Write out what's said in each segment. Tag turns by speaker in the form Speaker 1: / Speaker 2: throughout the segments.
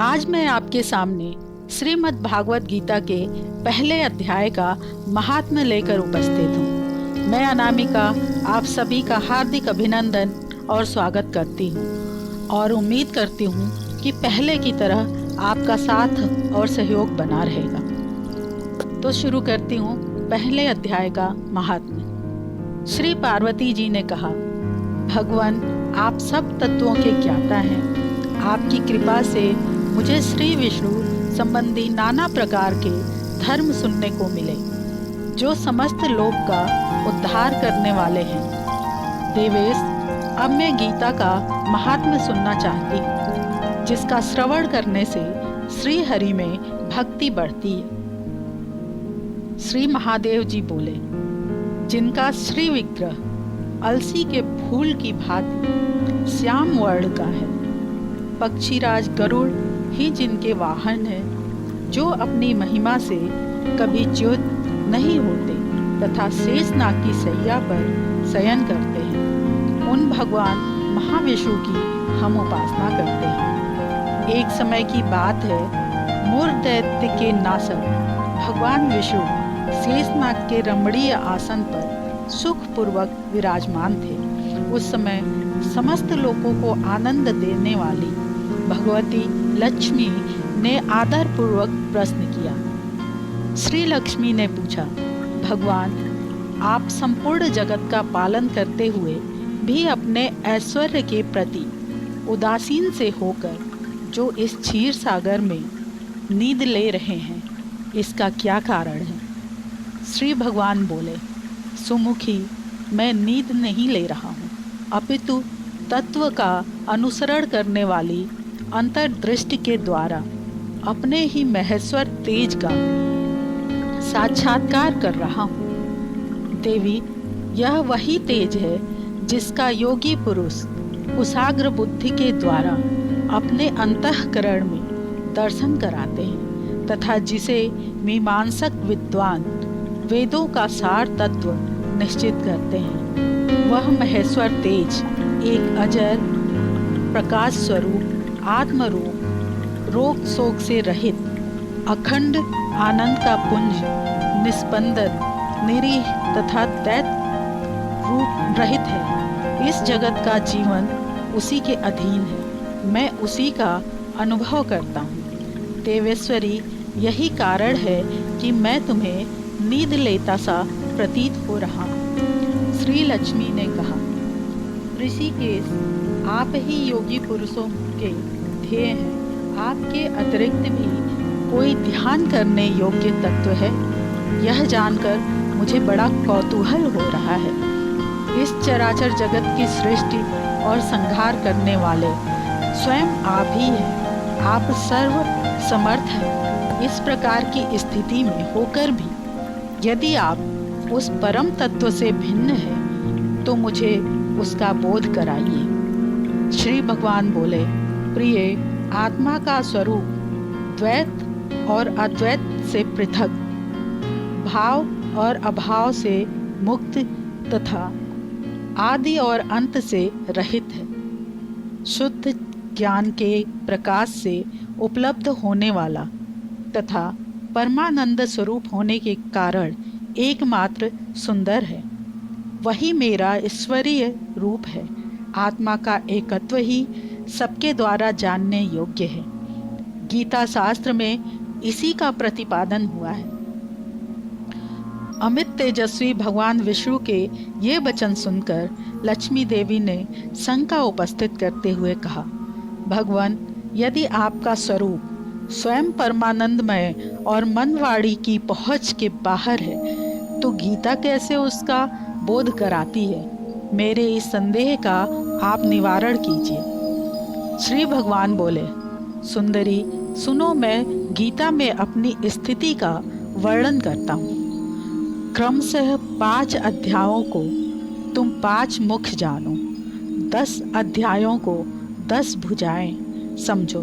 Speaker 1: आज मैं आपके सामने श्रीमद् भागवत गीता के पहले अध्याय का महात्म्य लेकर उपस्थित हूँ। मैं अनामिका आप सभी का हार्दिक अभिनंदन और स्वागत करती हूँ और उम्मीद करती हूँ कि पहले की तरह आपका साथ और सहयोग बना रहेगा। तो शुरू करती हूँ पहले अध्याय का महात्म्य। श्री पार्वती जी ने कहा, भगवान आप सब तत्वों के ज्ञाता हैं। आपकी कृपा से मुझे श्री विष्णु संबंधी नाना प्रकार के धर्म सुनने को मिले जो समस्त लोक का उद्धार करने वाले हैं। देवेश, अब मैं गीता का महात्म्य सुनना चाहती हूँ, जिसका श्रवण करने से श्री हरि में भक्ति बढ़ती है। श्री महादेव जी बोले, जिनका श्री विग्रह अलसी के फूल की भांति श्याम वर्ण का है, पक्षीराज गरुड़ ही जिनके वाहन है, जो अपनी महिमा से कभी च्युत नहीं होते तथा शेषनाग की सैया पर शयन करते हैं, उन भगवान महाविष्णु की हम उपासना करते हैं। एक समय की बात है, मूर दैत्य के नासक भगवान विष्णु शेषनाग के रमणीय आसन पर सुखपूर्वक विराजमान थे। उस समय समस्त लोगों को आनंद देने वाली भगवती लक्ष्मी ने आदर पूर्वक प्रश्न किया। श्री लक्ष्मी ने पूछा, भगवान आप संपूर्ण जगत का पालन करते हुए भी अपने ऐश्वर्य के प्रति उदासीन से होकर जो इस क्षीर सागर में नींद ले रहे हैं, इसका क्या कारण है? श्री भगवान बोले, सुमुखी मैं नींद नहीं ले रहा हूँ, अपितु तत्व का अनुसरण करने वाली अंतर्दृष्टि के द्वारा अपने ही महेश्वर तेज का साक्षात्कार कर रहा हूँ। देवी, यह वही तेज है जिसका योगी पुरुष कुशाग्र बुद्धि के द्वारा अपने अंतःकरण में दर्शन कराते हैं तथा जिसे मीमांसक विद्वान वेदों का सार तत्व निश्चित करते हैं। वह महेश्वर तेज एक अजर प्रकाश स्वरूप आत्म रूप, रोग शोक से रहित अखंड आनंद का पुंज, निस्पंदन निरीह तथा दैत्य रूप रहित है। इस जगत का जीवन उसी के अधीन है, मैं उसी का अनुभव करता हूँ। देवेश्वरी, यही कारण है कि मैं तुम्हें नींद लेता सा प्रतीत हो रहा हूँ। श्री लक्ष्मी ने कहा, ऋषिकेश आप ही योगी पुरुषों के ध्येय हैं। आपके अतिरिक्त भी कोई ध्यान करने योग्य तत्व है? यह जानकर मुझे बड़ा कौतूहल हो रहा है। इस चराचर जगत की सृष्टि और संहार करने वाले स्वयं आप ही हैं। आप सर्व समर्थ हैं। इस प्रकार की स्थिति में होकर भी यदि आप उस परम तत्व से भिन्न हैं, तो मुझे उसका बोध कराइए। श्री भगवान बोले, प्रिय, आत्मा का स्वरूप द्वैत और अद्वैत से पृथक, भाव और अभाव से मुक्त तथा आदि और अंत से रहित है। शुद्ध ज्ञान के प्रकाश से उपलब्ध होने वाला तथा परमानंद स्वरूप होने के कारण एकमात्र सुंदर है। वही मेरा ईश्वरीय रूप है। आत्मा का एकत्व ही सबके द्वारा जानने योग्य है। गीता शास्त्र में इसी का प्रतिपादन हुआ है। अमित तेजस्वी भगवान विष्णु के ये वचन सुनकर लक्ष्मी देवी ने शंका उपस्थित करते हुए कहा, भगवान यदि आपका स्वरूप स्वयं परमानंदमय और मनवाड़ी की पहुँच के बाहर है, तो गीता कैसे उसका बोध कराती है? मेरे इस संदेह का आप निवारण कीजिए। श्री भगवान बोले, सुंदरी सुनो, मैं गीता में अपनी स्थिति का वर्णन करता हूँ। क्रमशः 5 अध्यायों को तुम 5 मुख जानो, 10 अध्यायों को 10 भुजाएं समझो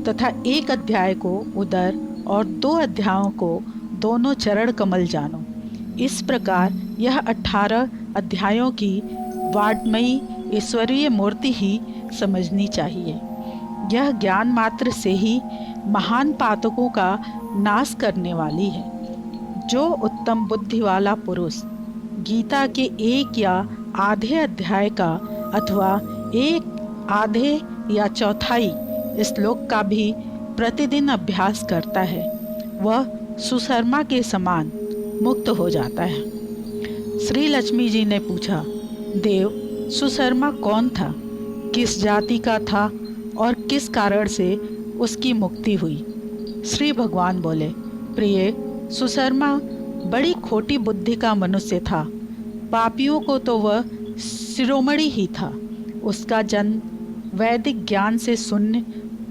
Speaker 1: तथा 1 अध्याय को उदर और 2 अध्यायों को दोनों चरण कमल जानो। इस प्रकार यह 18 अध्यायों की वाड्मयी ईश्वरीय मूर्ति ही समझनी चाहिए। यह ज्ञान मात्र से ही महान पातकों का नाश करने वाली है। जो उत्तम बुद्धि वाला पुरुष गीता के एक या आधे अध्याय का अथवा एक आधे या चौथाई श्लोक का भी प्रतिदिन अभ्यास करता है, वह सुशर्मा के समान मुक्त हो जाता है। श्री लक्ष्मी जी ने पूछा, देव, सुशर्मा कौन था, किस जाति का था और किस कारण से उसकी मुक्ति हुई? श्री भगवान बोले, प्रिय, सुशर्मा बड़ी खोटी बुद्धि का मनुष्य था। पापियों को तो वह शिरोमणि ही था। उसका जन्म वैदिक ज्ञान से शून्य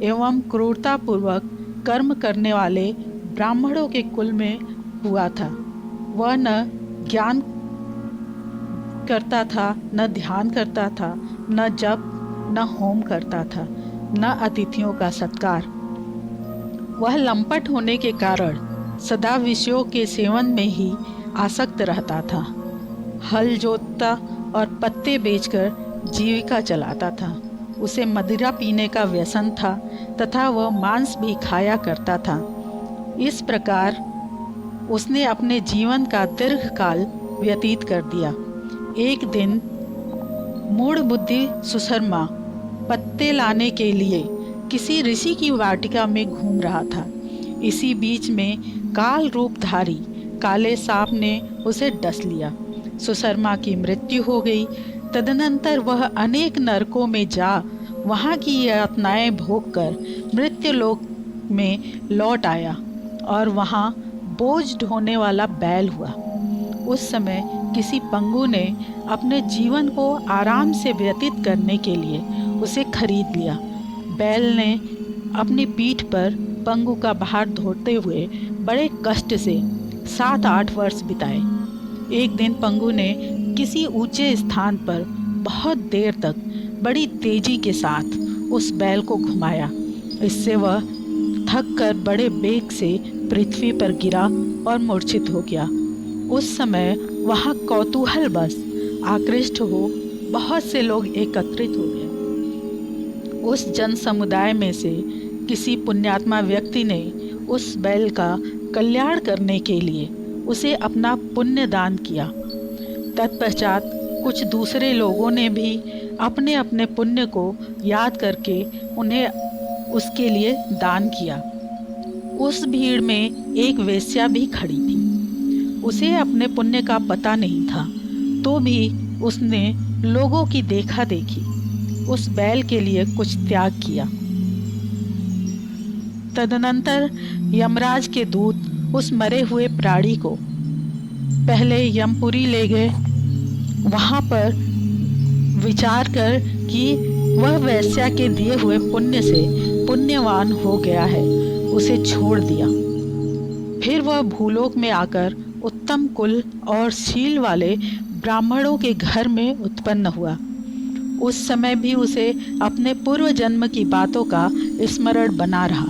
Speaker 1: एवं क्रूरतापूर्वक कर्म करने वाले ब्राह्मणों के कुल में हुआ था। वह न ज्ञान करता था, न ध्यान करता था, न जप, न होम करता था, न अतिथियों का सत्कार। वह लंपट होने के कारण सदा विषयों के सेवन में ही आसक्त रहता था। हल जोतता और पत्ते बेचकर जीविका चलाता था। उसे मदिरा पीने का व्यसन था तथा वह मांस भी खाया करता था। इस प्रकार उसने अपने जीवन का दीर्घकाल व्यतीत कर दिया। एक दिन मूढ़ बुद्धि सुशर्मा पत्ते लाने के लिए किसी ऋषि की वाटिका में घूम रहा था। इसी बीच में काल रूपधारी काले सांप ने उसे डस लिया। सुशर्मा की मृत्यु हो गई। तदनंतर वह अनेक नरकों में जा वहाँ की यातनाएं भोगकर मृत्युलोक में लौट आया और वहाँ बोझ ढोने वाला बैल हुआ। उस समय किसी पंगु ने अपने जीवन को आराम से व्यतीत करने के लिए उसे खरीद लिया। बैल ने अपनी पीठ पर पंगु का भार ढोते हुए बड़े कष्ट से 7-8 वर्ष बिताए। एक दिन पंगु ने किसी ऊंचे स्थान पर बहुत देर तक बड़ी तेजी के साथ उस बैल को घुमाया। इससे वह थक कर बड़े बेग से पृथ्वी पर गिरा और मूर्छित हो गया। उस समय वहाँ कौतूहल बस आकृष्ट हो बहुत से लोग एकत्रित हो गए। उस जन समुदाय में से किसी पुण्यात्मा व्यक्ति ने उस बैल का कल्याण करने के लिए उसे अपना पुण्य दान किया। तत्पश्चात कुछ दूसरे लोगों ने भी अपने अपने पुण्य को याद करके उन्हें उसके लिए दान किया। उस भीड़ में एक वेश्या भी खड़ी थी। उसे अपने पुण्य का पता नहीं था, तो भी उसने लोगों की देखा देखी उस बैल के लिए कुछ त्याग किया। तदनंतर यमराज के दूत उस मरे हुए प्राणी को पहले यमपुरी ले गए। वहाँ पर विचार कर कि वह वेश्या के दिए हुए पुण्य से पुण्यवान हो गया है, उसे छोड़ दिया। फिर वह भूलोक में आकर उत्तम कुल और शील वाले ब्राह्मणों के घर में उत्पन्न हुआ। उस समय भी उसे अपने पूर्व जन्म की बातों का स्मरण बना रहा।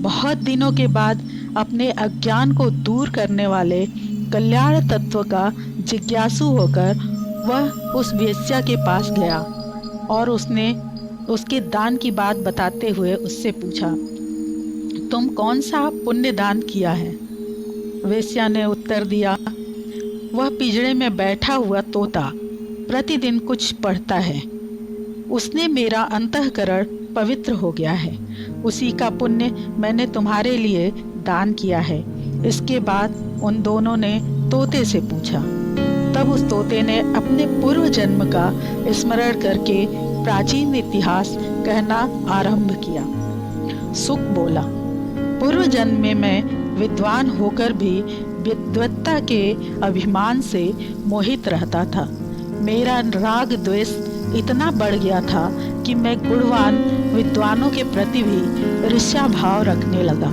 Speaker 1: बहुत दिनों के बाद अपने अज्ञान को दूर करने वाले कल्याण तत्व का जिज्ञासु होकर वह उस वेश्या के पास गया और उसने उसके दान की बात बताते हुए उससे पूछा, तुम कौन सा पुण्य दान किया है? वेश्या ने उत्तर दिया, वह पिंजरे में बैठा हुआ तोता प्रतिदिन कुछ पढ़ता है, उसने मेरा अंतःकरण पवित्र हो गया है, उसी का पुण्य मैंने तुम्हारे लिए दान किया है। इसके बाद उन दोनों ने तोते से पूछा। तब उस तोते ने अपने पूर्व जन्म का स्मरण करके प्राचीन इतिहास कहना आरंभ किया। सुख बोला, पूर्व जन्म में मैं विद्वान होकर भी विद्वत्ता के अभिमान से मोहित रहता था। मेरा राग द्वेष इतना बढ़ गया था कि मैं गुणवान विद्वानों के प्रति भी ईर्ष्या भाव रखने लगा।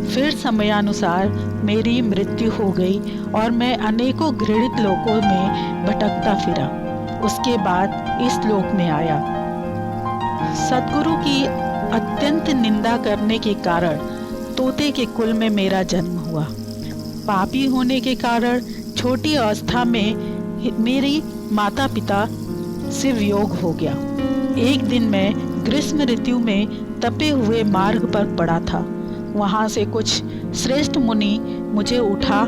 Speaker 1: फिर समयानुसार मेरी मृत्यु हो गई और मैं अनेकों घृणित लोकों में भटकता फिरा। उसके बाद इस लोक में आया। सद्गुरु की अत्यंत निंदा करने के कारण तोते के कुल में मेरा जन्म हुआ। पापी होने के कारण छोटी अवस्था में मेरी माता पिता से वियोग हो गया। एक दिन मैं ग्रीष्म ऋतु में तपे हुए मार्ग पर पड़ा था। वहाँ से कुछ श्रेष्ठ मुनि मुझे उठा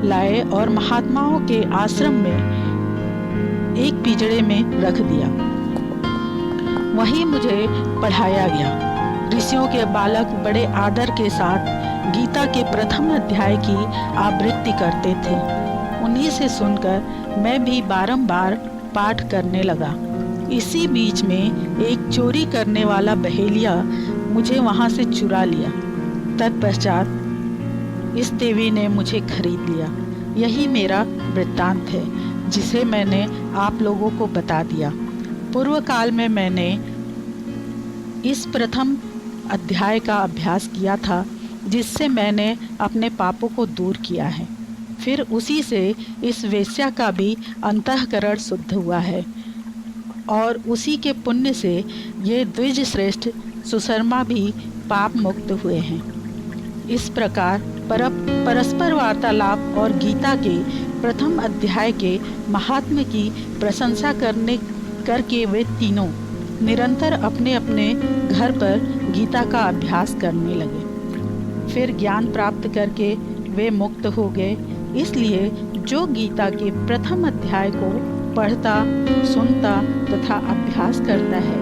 Speaker 1: लाए और महात्माओं के आश्रम में एक पिंजड़े में रख दिया। वहीं मुझे पढ़ाया गया। ऋषियों के बालक बड़े आदर के साथ गीता के प्रथम अध्याय की आवृत्ति करते थे। उन्हीं से सुनकर मैं भी बारंबार पाठ करने लगा। इसी बीच में एक चोरी करने वाला बहेलिया मुझे वहां से चुरा लिया। तत्पश्चात इस देवी ने मुझे खरीद लिया। यही मेरा वृत्तांत है, जिसे मैंने आप लोगों को बता दिया। पूर्व काल में मैंने इस प्रथम अध्याय का अभ्यास किया था, जिससे मैंने अपने पापों को दूर किया है। फिर उसी से इस वेश्या का भी अंतःकरण शुद्ध हुआ है और उसी के पुण्य से ये द्विज श्रेष्ठ सुशर्मा भी पाप मुक्त हुए हैं। इस प्रकार परस्पर वार्तालाप और गीता के प्रथम अध्याय के महात्म्य की प्रशंसा करके वे तीनों निरंतर अपने अपने घर पर गीता का अभ्यास करने लगे। फिर ज्ञान प्राप्त करके वे मुक्त हो गए। इसलिए जो गीता के प्रथम अध्याय को पढ़ता, सुनता तथा अभ्यास करता है,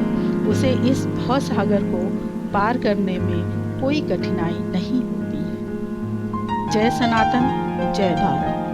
Speaker 1: उसे इस भवसागर को पार करने में कोई कठिनाई नहीं होती है। जय सनातन, जय भारत।